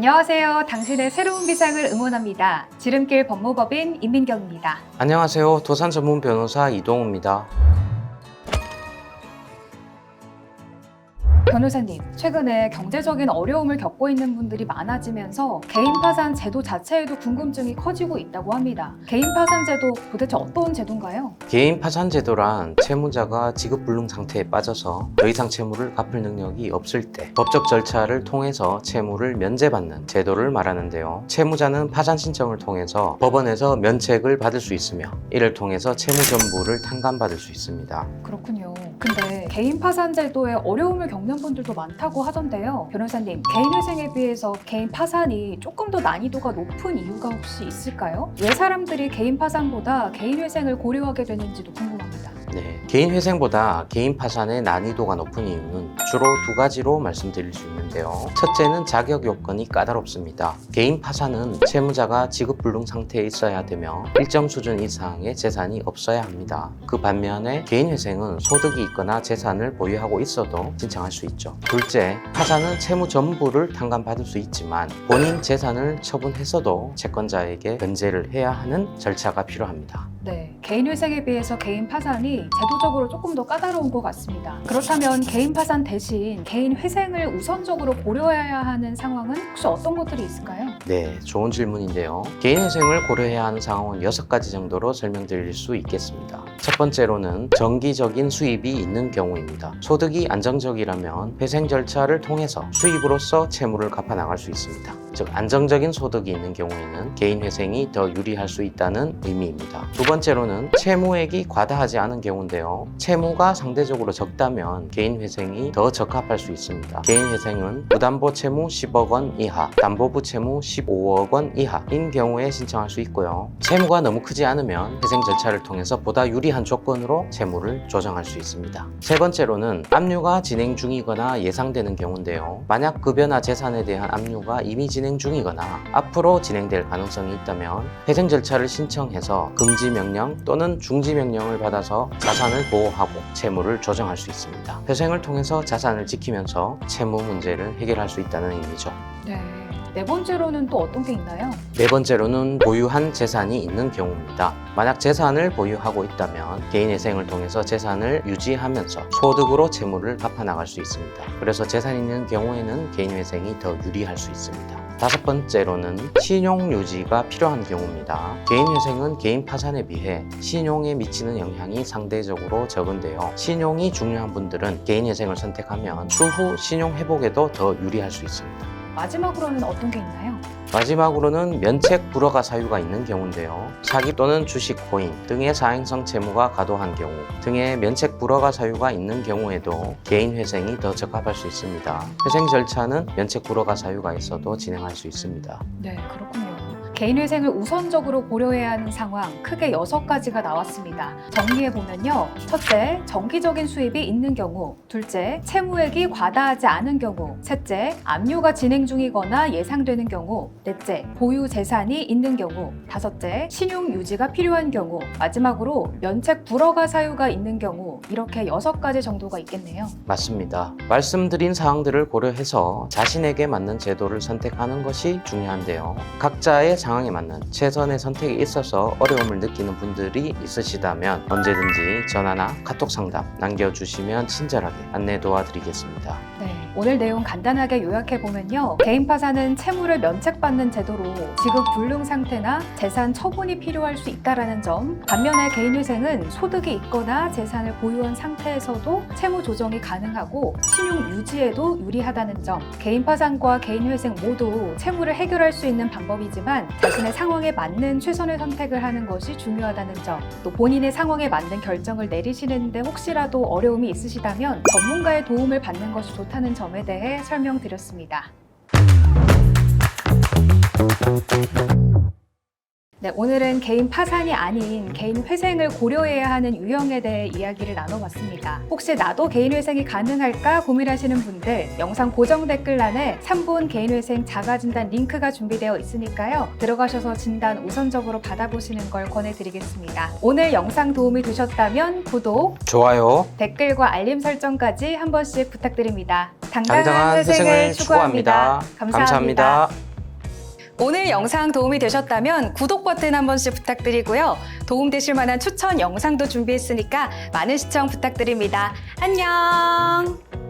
안녕하세요. 당신의 새로운 비상을 응원합니다. 지름길 법무법인 임민경입니다. 안녕하세요. 도산 전문 변호사 이동우입니다. 변호사님, 최근에 경제적인 어려움을 겪고 있는 분들이 많아지면서 개인 파산 제도 자체에도 궁금증이 커지고 있다고 합니다. 개인 파산 제도 도대체 어떤 제도인가요? 개인 파산 제도란 채무자가 지급불능 상태에 빠져서 더 이상 채무를 갚을 능력이 없을 때 법적 절차를 통해서 채무를 면제받는 제도를 말하는데요. 채무자는 파산 신청을 통해서 법원에서 면책을 받을 수 있으며 이를 통해서 채무 전부를 탕감받을 수 있습니다. 그렇군요. 근데 개인 파산 제도에 어려움을 겪는 분들도 많다고 하던데요. 변호사님, 개인 회생에 비해서 개인 파산이 조금 더 난이도가 높은 이유가 혹시 있을까요? 왜 사람들이 개인 파산보다 개인 회생을 고려하게 되는지도 궁금합니다. 네, 개인 회생보다 개인 파산의 난이도가 높은 이유는 주로 두 가지로 말씀드릴 수 있는데요. 첫째는 자격 요건이 까다롭습니다. 개인 파산은 채무자가 지급불능 상태에 있어야 되며 일정 수준 이상의 재산이 없어야 합니다. 그 반면에 개인 회생은 소득이 있거나 재산을 보유하고 있어도 신청할 수 있죠. 둘째, 파산은 채무 전부를 탕감받을 수 있지만 본인 재산을 처분해서도 채권자에게 변제를 해야 하는 절차가 필요합니다. 네, 개인 회생에 비해서 개인 파산이 제도적으로 조금 더 까다로운 것 같습니다. 그렇다면 개인 파산 대신 개인 회생을 우선적으로 고려해야 하는 상황은 혹시 어떤 것들이 있을까요? 네, 좋은 질문인데요. 개인 회생을 고려해야 하는 상황은 6가지 정도로 설명드릴 수 있겠습니다. 첫 번째로는 정기적인 수입이 있는 경우입니다. 소득이 안정적이라면 회생 절차를 통해서 수입으로서 채무를 갚아 나갈 수 있습니다. 즉, 안정적인 소득이 있는 경우에는 개인 회생이 더 유리할 수 있다는 의미입니다. 두 번째로는 채무액이 과다하지 않은 경우인데요. 채무가 상대적으로 적다면 개인 회생이 더 적합할 수 있습니다. 개인 회생은 무담보 채무 10억 원 이하, 담보부 채무 15억 원 이하인 경우에 신청할 수 있고요. 채무가 너무 크지 않으면 회생 절차를 통해서 보다 유리한 조건으로 채무를 조정할 수 있습니다. 세 번째로는 압류가 진행 중이거나 예상되는 경우인데요. 만약 급여나 재산에 대한 압류가 이미 진행 중이거나 앞으로 진행될 가능성이 있다면 회생 절차를 신청해서 금지 명령 또는 중지 명령을 받아서 자산을 보호하고 채무를 조정할 수 있습니다. 회생을 통해서 자산을 지키면서 채무 문제를 해결할 수 있다는 의미죠. 네 번째로는 또 어떤 게 있나요? 네 번째로는 보유한 재산이 있는 경우입니다. 만약 재산을 보유하고 있다면 개인 회생을 통해서 재산을 유지하면서 소득으로 채무를 갚아 나갈 수 있습니다. 그래서 재산이 있는 경우에는 개인 회생이 더 유리할 수 있습니다. 다섯 번째로는 신용 유지가 필요한 경우입니다. 개인 회생은 개인 파산에 비해 신용에 미치는 영향이 상대적으로 적은데요. 신용이 중요한 분들은 개인 회생을 선택하면 추후 신용 회복에도 더 유리할 수 있습니다. 마지막으로는 어떤 게 있나요? 마지막으로는 면책 불허가 사유가 있는 경우인데요. 사기 또는 주식, 코인 등의 사행성 채무가 과도한 경우 등의 면책 불허가 사유가 있는 경우에도 개인 회생이 더 적합할 수 있습니다. 회생 절차는 면책 불허가 사유가 있어도 진행할 수 있습니다. 네, 그렇군요. 개인 회생을 우선적으로 고려해야 하는 상황 크게 6가지가 나왔습니다. 정리해보면요. 첫째, 정기적인 수입이 있는 경우. 둘째, 채무액이 과다하지 않은 경우. 셋째, 압류가 진행 중이거나 예상되는 경우. 넷째, 보유 재산이 있는 경우. 다섯째, 신용 유지가 필요한 경우. 마지막으로 면책 불허가 사유가 있는 경우. 이렇게 6가지 정도가 있겠네요. 맞습니다. 말씀드린 사항들을 고려해서 자신에게 맞는 제도를 선택하는 것이 중요한데요. 각자의 상황에 맞는 최선의 선택이 있어서 어려움을 느끼는 분들이 있으시다면 언제든지 전화나 카톡 상담 남겨주시면 친절하게 안내 도와드리겠습니다. 네, 오늘 내용 간단하게 요약해보면요. 개인 파산은 채무를 면책받는 제도로 지급 불능 상태나 재산 처분이 필요할 수 있다는 점, 반면에 개인 회생은 소득이 있거나 재산을 보유한 상태에서도 채무 조정이 가능하고 신용 유지에도 유리하다는 점, 개인 파산과 개인 회생 모두 채무를 해결할 수 있는 방법이지만 자신의 상황에 맞는 최선의 선택을 하는 것이 중요하다는 점, 또 본인의 상황에 맞는 결정을 내리시는데 혹시라도 어려움이 있으시다면 전문가의 도움을 받는 것이 좋다는 점에 대해 설명드렸습니다. 네, 오늘은 개인 파산이 아닌 개인 회생을 고려해야 하는 유형에 대해 이야기를 나눠봤습니다. 혹시 나도 개인 회생이 가능할까 고민하시는 분들 영상 고정 댓글란에 3분 개인 회생 자가진단 링크가 준비되어 있으니까요. 들어가셔서 진단 우선적으로 받아보시는 걸 권해드리겠습니다. 오늘 영상 도움이 되셨다면 구독, 좋아요, 댓글과 알림 설정까지 한 번씩 부탁드립니다. 당당한 회생을 추구합니다. 감사합니다. 오늘 영상 도움이 되셨다면 구독 버튼 한 번씩 부탁드리고요. 도움되실 만한 추천 영상도 준비했으니까 많은 시청 부탁드립니다. 안녕!